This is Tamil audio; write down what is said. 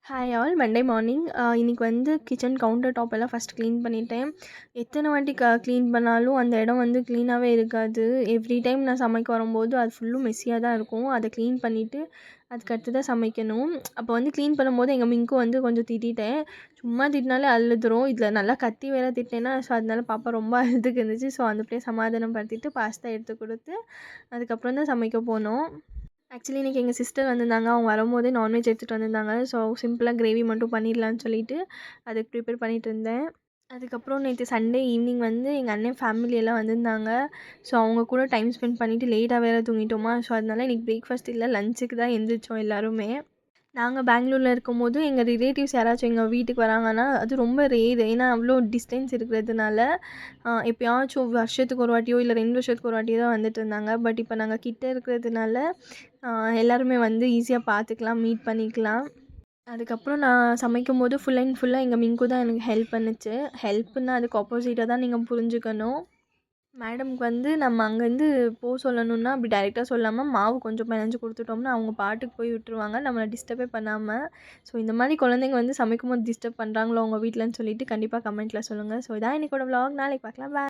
Hi all Monday morning. இன்னைக்கு வந்து கிச்சன் கவுண்டர் டாப் எல்லாம் ஃபஸ்ட் க்ளீன் பண்ணிட்டேன். எத்தனை வாட்டி க்ளீன் பண்ணாலும் அந்த இடம் வந்து க்ளீனாகவே இருக்காது. எவ்ரி டைம் நான் சமைக்க வரும்போது அது ஃபுல்லும் மெஸ்ஸியாக தான் இருக்கும். அதை க்ளீன் பண்ணிவிட்டு அதுக்கடுத்து தான் சமைக்கணும். அப்போ வந்து க்ளீன் பண்ணும்போது எங்கள் மிங்க்கும் வந்து கொஞ்சம் திட்டிட்டேன். சும்மா திட்டினாலே அழுதுரும். இதில் நல்லா கத்தி வேற திட்டினேன்னா, ஸோ அதனால பாப்பா ரொம்ப அழுதுக்கு இருந்துச்சு. ஸோ அந்த அப்படியே சமாதானப்படுத்திட்டு பாஸ்தா எடுத்து கொடுத்து அதுக்கப்புறம் தான் சமைக்க போனோம். ஆக்சுவலி இன்றைக்கி எங்கள் சிஸ்டர் வந்திருந்தாங்க. அவங்க வரும்போதே நான்வெஜ் எடுத்துகிட்டு வந்திருந்தாங்க. ஸோ சிம்பிளாக கிரேவி மட்டும் பண்ணிடலான்னு சொல்லிட்டு அதுக்கு ப்ரிப்பேர் பண்ணிகிட்டு இருந்தேன். அதுக்கப்புறம் நேற்று சண்டே ஈவினிங் வந்து எங்கள் அண்ணன் ஃபேமிலி எல்லாம் வந்திருந்தாங்க. ஸோ அவங்க கூட டைம் ஸ்பெண்ட் பண்ணிவிட்டு லேட்டாக வேறு தூங்கிட்டோமா. ஸோ அதனால இன்றைக்கி பிரேக்ஃபாஸ்ட் இல்லை, லஞ்சுக்கு தான் எந்திரிச்சோம் எல்லாருமே. நாங்கள் பெங்களூரில் இருக்கும்போது எங்கள் ரிலேட்டிவ்ஸ் யாராச்சும் எங்கள் வீட்டுக்கு வராங்கன்னா அது ரொம்ப ரேர். ஏன்னா அவ்வளோ டிஸ்டன்ஸ் இருக்கிறதுனால எப்பயாச்சும் வருஷத்துக்கு ஒரு வாட்டியோ இல்லை 2 வருஷத்துக்கு ஒரு வாட்டியோ தான் வந்துட்டு இருந்தாங்க. பட் இப்போ நாங்கள் கிட்ட இருக்கிறதுனால எல்லாருமே வந்து ஈஸியாக பார்த்துக்கலாம், மீட் பண்ணிக்கலாம். அதுக்கப்புறம் நான் சமைக்கும்போது ஃபுல் அண்ட் ஃபுல்லாக எங்கள் மிங்கு தான் எனக்கு ஹெல்ப் பண்ணுச்சு. ஹெல்ப்புன்னா அதுக்கு ஆப்போசிட்டாக தான் நீங்கள் புரிஞ்சுக்கணும். மேடம்க்கு வந்து நம்ம அங்கேருந்து சொல்லணுன்னா அப்படி டைரெக்டாக சொல்லாமல் மாவு கொஞ்சம் பெனஞ்சு கொடுத்துட்டோம்னா அவங்க பாட்டுக்கு போய் விட்டுருவாங்க, நம்மளை டிஸ்டர்பே பண்ணாமல். ஸோ இந்த மாதிரி குழந்தைங்க வந்து சமைக்கும்போது டிஸ்டர்ப் பண்ணுறாங்களோ உங்கள் வீட்டிலன்னு சொல்லிட்டு கண்டிப்பாக கமெண்ட்டில் சொல்லுங்கள். ஸோ இதான் இன்றைக்கோட vlog. நாளைக்கு பார்க்கலாம். பாய்.